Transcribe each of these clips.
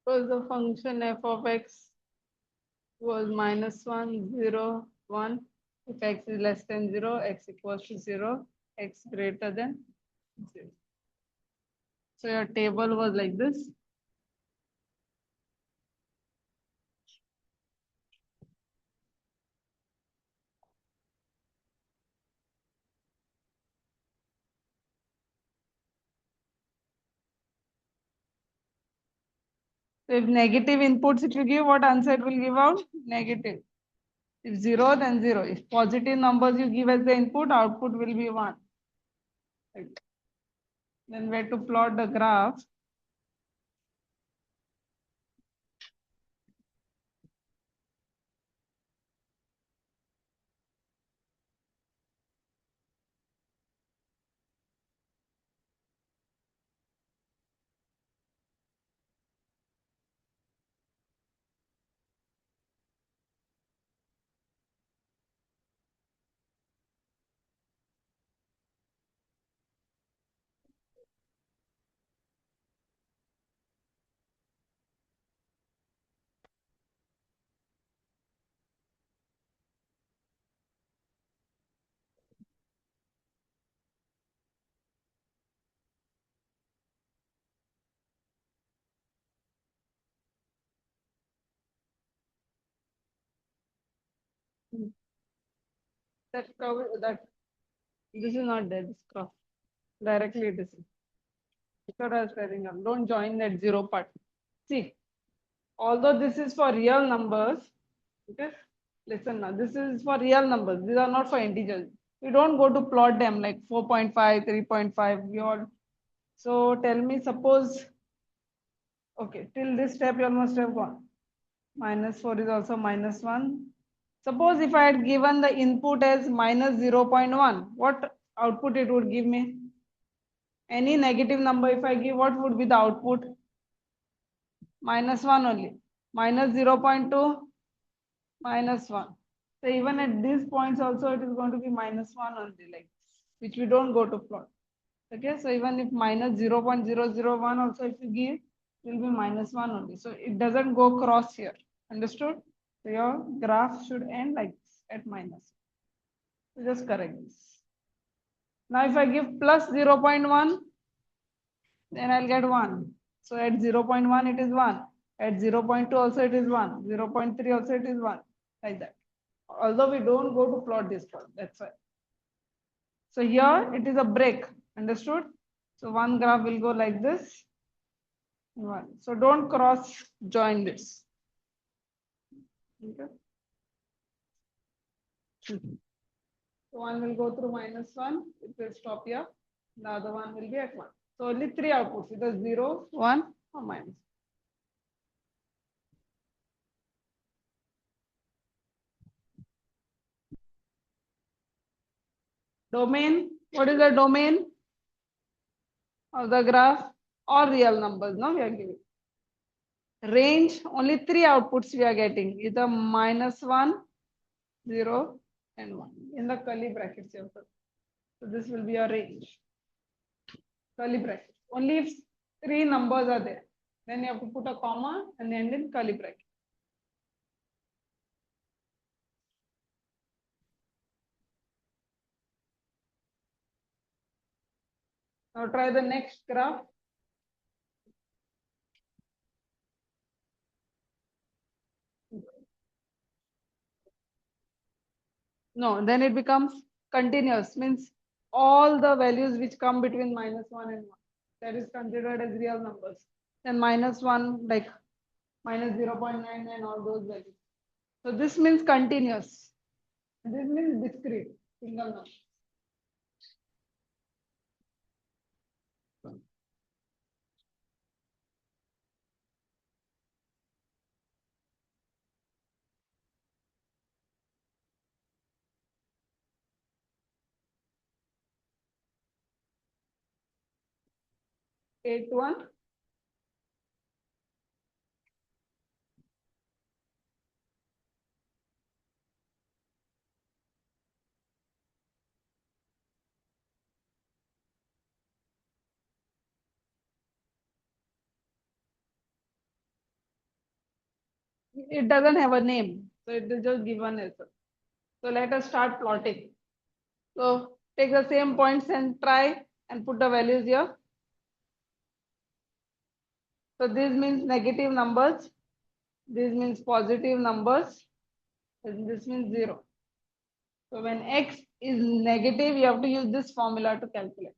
Because the function f of x was -1, 0, 1. If x is less than 0, x equals to 0, x greater than 0. So your table was like this. So if negative inputs it will give, what answer it will give out? Negative. If 0, then 0. If positive numbers you give as the input, output will be 1. Right. Then we have to plot the graph. That this is not there, this cross. Directly it is. What I was telling you, don't join that 0 part. See, although this is for real numbers, okay? Listen now, this is for real numbers. These are not for integers. You don't go to plot them like 4.5, 3.5. We all. So tell me, suppose, okay, till this step you almost have gone. -4 is also -1. Suppose if I had given the input as -0.1, what output it would give me? Any negative number if I give, what would be the output? -1 only. -0.2, -1. So even at these points also it is going to be -1 only, like, which we don't go to plot. Okay, so even if -0.001 also if you give, it will be -1 only. So it doesn't go cross here. Understood? So your graph should end like this, at minus. So just correct this. Now if I give plus 0.1, then I'll get 1. So at 0.1 it is 1. At 0.2 also it is 1. 0.3 also it is 1. Like that. Although we don't go to plot this part. That's why. So here it is a break. Understood? So one graph will go like this. One. So don't cross join this. Okay. So one will go through -1. It will stop here. The other one will be at 1. So only 3 outputs, either 0, 1 or minus. Domain, what is the domain of the graph? All real numbers, no, we are giving. Range, only 3 outputs we are getting, either -1, 0 and 1 in the curly brackets. So this will be your range. Curly bracket. Only if 3 numbers are there, then you have to put a comma and end in curly bracket. Now try the next graph. No, then it becomes continuous, means all the values which come between -1 and 1, that is considered as real numbers. Then -1, like -0.9 and all those values. So this means continuous. This means discrete, single number. Eight one. it doesn't have a name, so it is just given as. So let us start plotting. So take the same points and try and put the values here. So this means negative numbers. This means positive numbers. And this means 0. So when x is negative, you have to use this formula to calculate.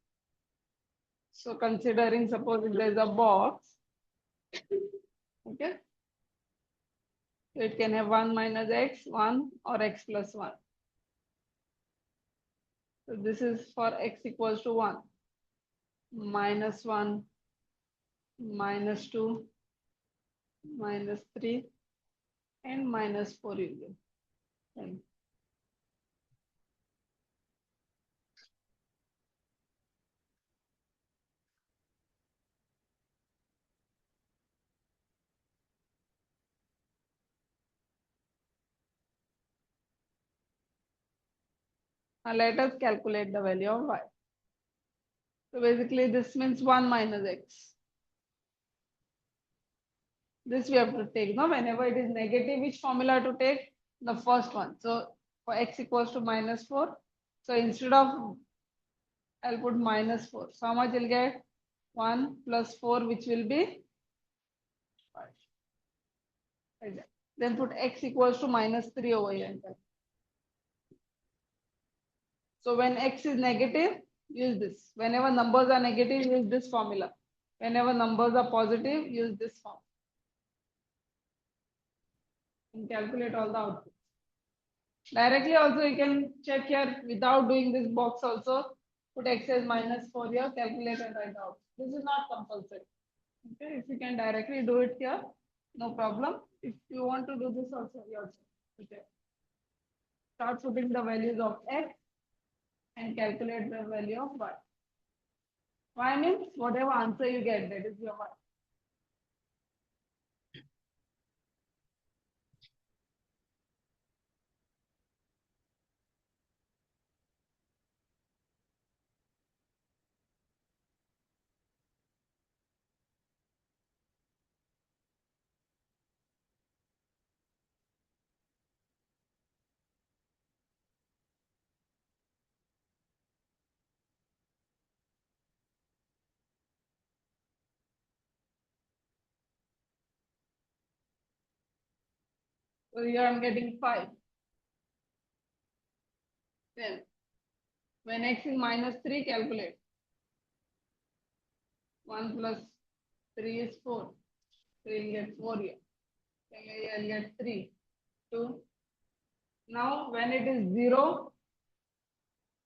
So considering, suppose if there is a box, okay, so it can have 1 minus x, 1 or x plus 1. So this is for x equals to 1, minus 1, minus 2, minus 3, and minus 4 you get. And now let us calculate the value of y. So basically this means 1 minus x. This we have to take. Now whenever it is negative, which formula to take? The first one. So for x equals to minus 4. So instead of, I'll put minus 4. So how much you'll get? 1 plus 4, which will be 5. Like that. Then put x equals to minus 3 over here. So when x is negative, use this. Whenever numbers are negative, use this formula. Whenever numbers are positive, use this form. And calculate all the outputs. Directly also you can check here without doing this box also. Put x as minus 4 here, calculate and write out. This is not compulsory. Okay, if you can directly do it here, no problem. If you want to do this also, you also. Okay. Start putting the values of x and calculate the value of y. Y means whatever answer you get, that is your y. So here I'm getting 5. Then when x is minus 3, calculate. 1 plus 3 is 4. So you'll get 4 here. Then you'll get 3. 2. Now when it is 0,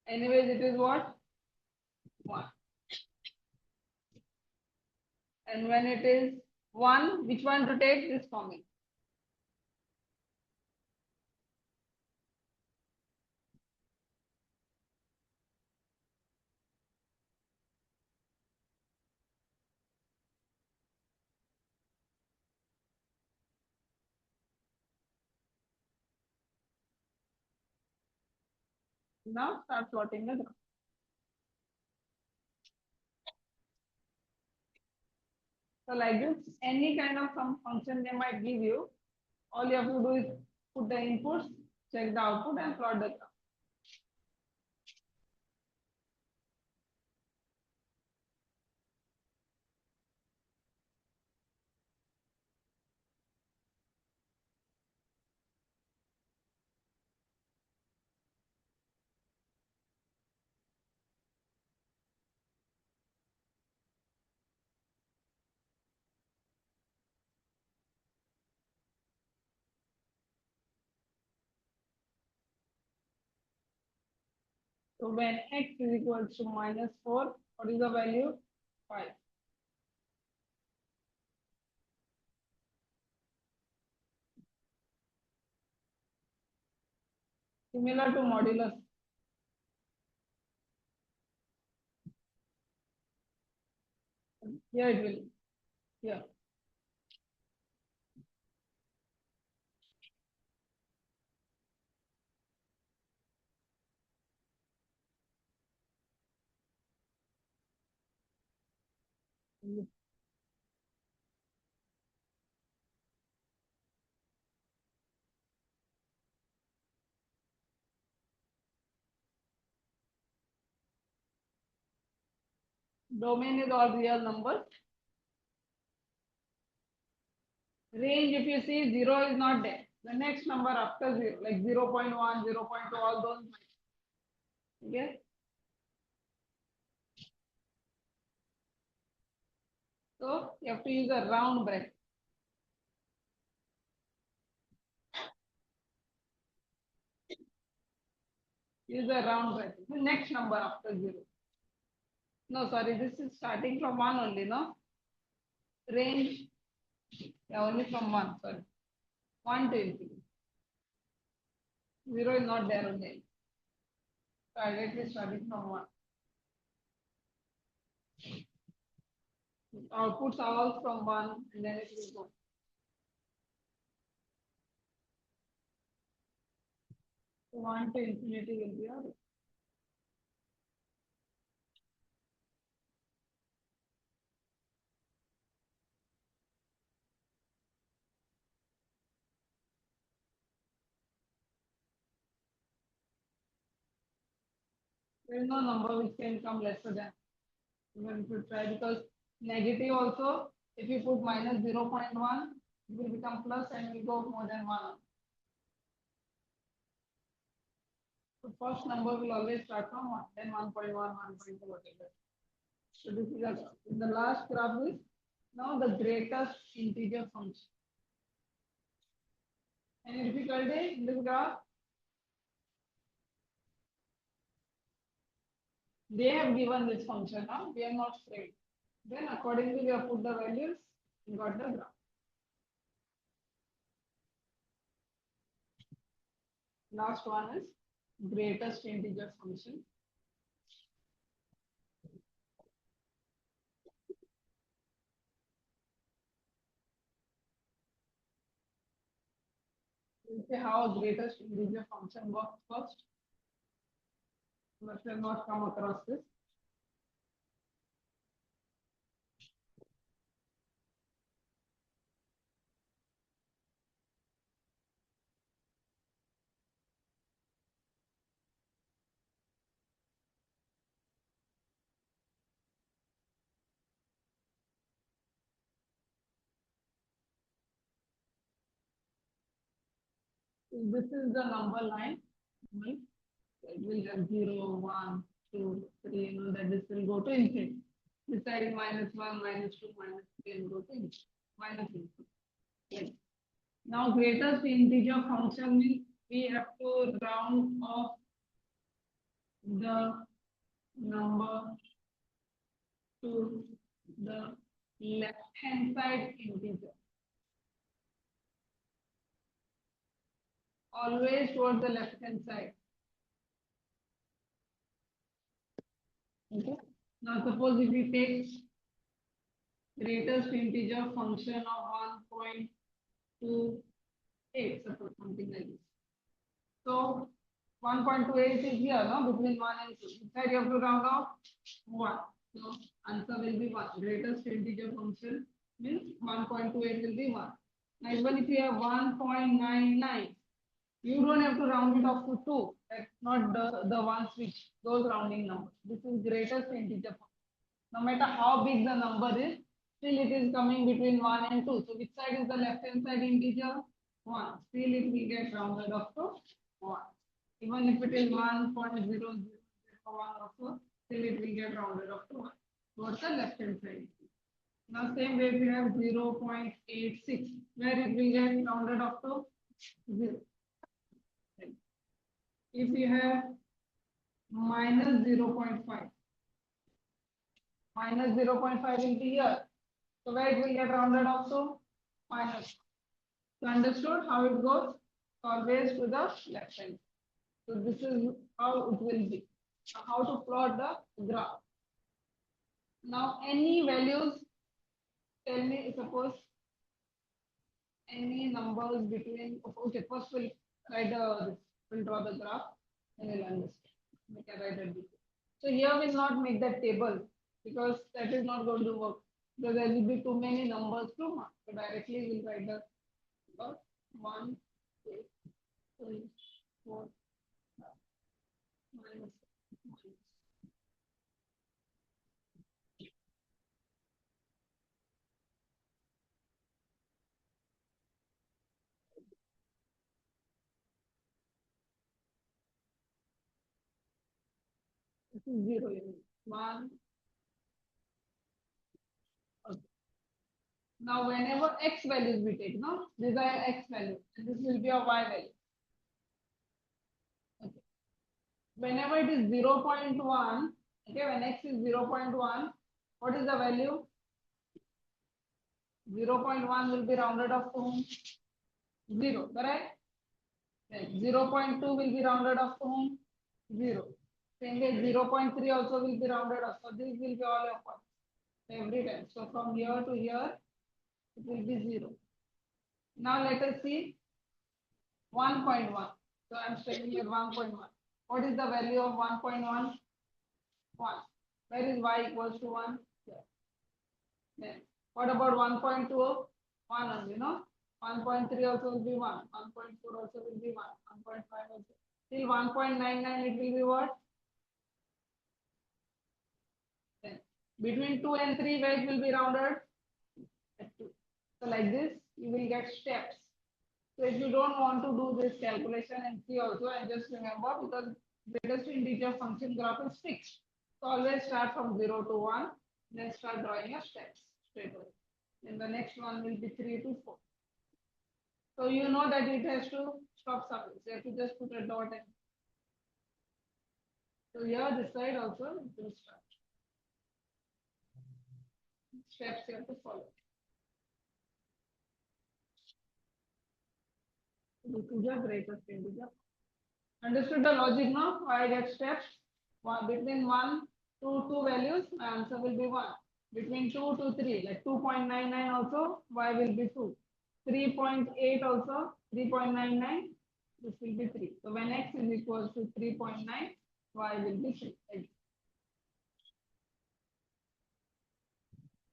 anyways it is what? 1. And when it is 1, which one to take? This formula. Now start plotting the graph. So like this, any kind of some function they might give you, all you have to do is put the inputs, check the output and plot the graph. So when x is equal to minus 4, what is the value? 5. Similar to modulus. Here it will. Here. Domain is all real numbers. Range, if you see 0 is not there. The next number after 0, like 0 0.1, 0 0.2, all those. Okay. So you have to use a round bracket. Use a round bracket. The next number after 0. No, sorry, this is starting from 1 only, no? Range, yeah, only from 1, sorry. 1 to infinity. 0 is not there only. So directly starting from 1. Outputs are all from 1 and then it will go. So 1 to infinity will be our. There is no number which can come lesser than. Even if you try, because negative also, if you put minus 0.1, it will become plus and will go more than 1. The first number will always start from 1, then 1.1, 1.2, whatever. So this is the last graph is now the greatest integer function. Any difficulty in this graph? They have given this function, huh? We are not afraid. Then accordingly we have put the values and got the graph. Last one is greatest integer function. We'll see how greatest integer function works first. But we have not come across this. This is the number line. It will have 0, 1, 2, 3, you know that this will go to infinity. This side is minus 1, minus 2, minus 3, and go to infinity. Minus infinity. Yes. Now, greatest integer function means we have to round off the number to the left hand side integer. Always towards the left hand side. Okay. Now suppose if we take greatest integer function of 1.28, suppose something like this. So 1.28 is here, no, between 1 and 2. Inside you have to round off 1. So answer will be 1. Greatest integer function means 1.28 will be 1. Now even if you have 1.99, you don't have to round it off to 2. That's not the ones which those rounding numbers. This is greatest integer function. No matter how big the number is, still it is coming between 1 and 2. So which side is the left hand side integer? 1. Still it will get rounded off to 1. Even if it is 1.0001 also, still it will get rounded off to 1. Towards the left hand side. Now same way we have 0.86, where it will get rounded off to 0. If we have minus 0.5, minus 0.5 will be here. So where it will get rounded off to minus. So understood how it goes? Always to the left hand. So this is how it will be. How to plot the graph. Now any values, tell me, suppose any numbers between, okay, first we'll write we'll draw the graph and we'll understand. We can write it. So here we'll not make that table because that is not going to work. Because there will be too many numbers to mark. So directly we'll write the 1, 2, 3, 4, minus. is 0 unit. 1. Okay. Now, whenever x values we take, no, these are x values, and this will be a y value. Okay. Whenever it is 0.1, okay, when x is 0.1, what is the value? 0.1 will be rounded off to whom? 0, correct? Then 0.2 will be rounded off to whom? 0. Same way 0.3 also will be rounded off. So this will be all your points every time. So from here to here, it will be 0. Now let us see 1.1. So I'm saying here 1.1. What is the value of 1.1? 1. Where is y equals to 1? Here. Then what about 1.2? 1 only, no? 1.3 also will be 1. 1.4 also will be 1. 1.5 also. Till 1.99 it will be what? 10. Between 2 and 3, where it will be rounded? At 2. So like this, you will get steps. So if you don't want to do this calculation and see also, and just remember, because greatest integer function graph is fixed. So always start from 0 to 1, then start drawing your steps straight away. Then the next one will be 3 to 4. So you know that it has to stop somewhere. So you have to just put a dot in. So here this side also it will start. Steps you have to follow. This is your greatest integer. Understood the logic now? Why I get steps? Between 1 to 2 values, my answer will be 1. Between 2 to 3, like 2.99 also, y will be 2. 3.8 also, 3.99, this will be 3. So when x is equal to 3.9, y will be 3.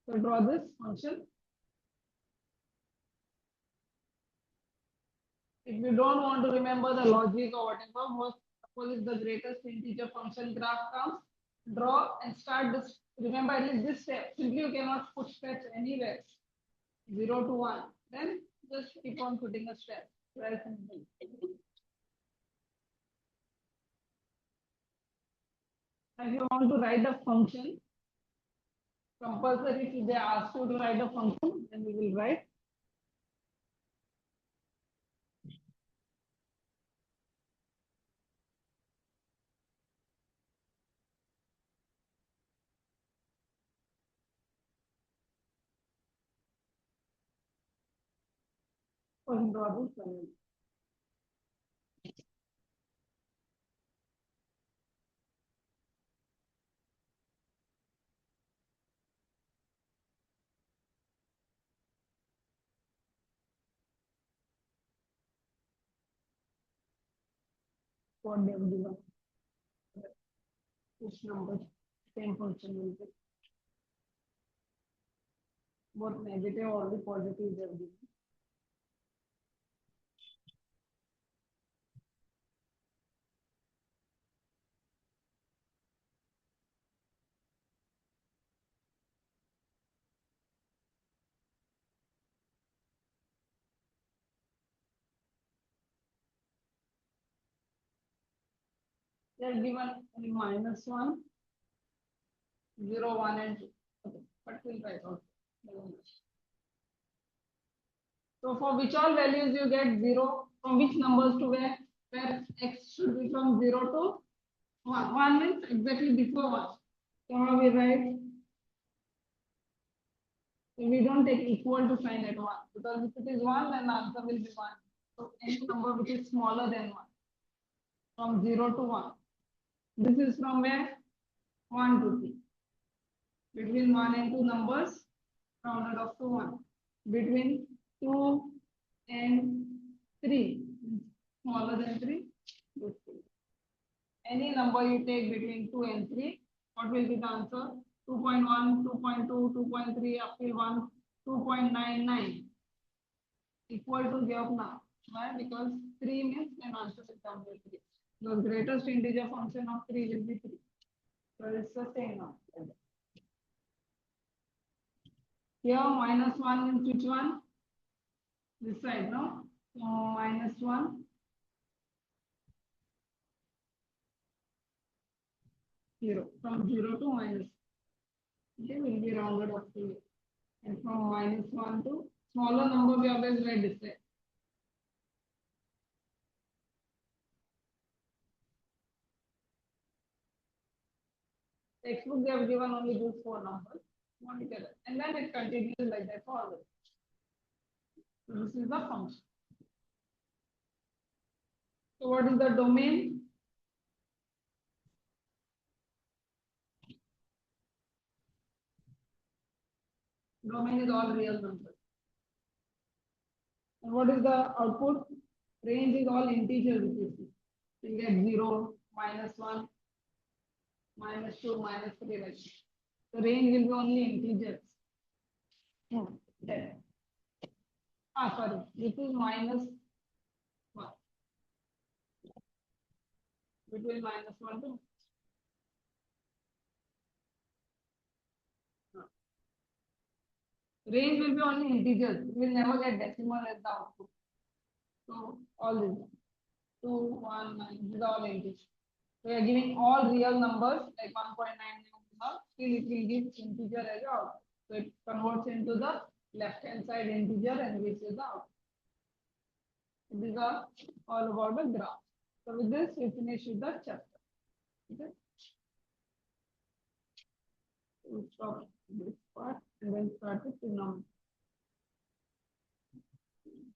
So draw this function. If you don't want to remember the logic or whatever, most suppose if the greatest integer function graph comes, draw and start this. Remember at least this step. Simply you cannot put steps anywhere. 0 to 1. Then just keep on putting a step. Very simple. If you want to write a function, compulsory if they ask you to write a function, then we will write. First draw this one. What they have given. Which numbers? Same function will be. Both negative or the positive they have given. They are given -1, 0, 1, and 2. Okay, but we'll write also. So for which all values you get 0, from which numbers to where x should be from 0 to 1. 1 means exactly before 1. So how we write? So we don't take equal to sign at 1, because if it is 1, then the answer will be 1. So any number which is smaller than 1, from 0 to 1. This is from where? 1 to 3. Between 1 and 2 numbers, rounded off to 1. Between 2 and 3, smaller than 3, this 3. Any number you take between 2 and 3, what will be the answer? 2.1, 2.2, 2.3, up till 1, 2.99. Equal to give now. Why? Because 3 means an answer will come with 3. The greatest integer function of 3 will be 3. So it's the same now. Here -1 means which one? This side, no? So -1. 0 from 0 to minus. Okay, will be rounded up to 0. And from -1 to smaller number, we always write this way. Textbook, they have given only these 4 numbers, one together, and then it continues like that forward. So this is the function. So what is the domain? Domain is all real numbers. And what is the output? Range is all integers, which is you get 0, -1, -2, -3, like that. The range will be only integers. There. Sorry, this is -1. Between -1 to range will be only integers. We will never get decimal as the output. So all this 2, 1, 9, these are all integers. We are giving all real numbers like 1.99, still it will give integer as a output. So it converts into the left hand side integer and gives you the output. These are all about the graph. So with this, we finish with the chapter. Okay. We'll stop this part and then start with trigonometry.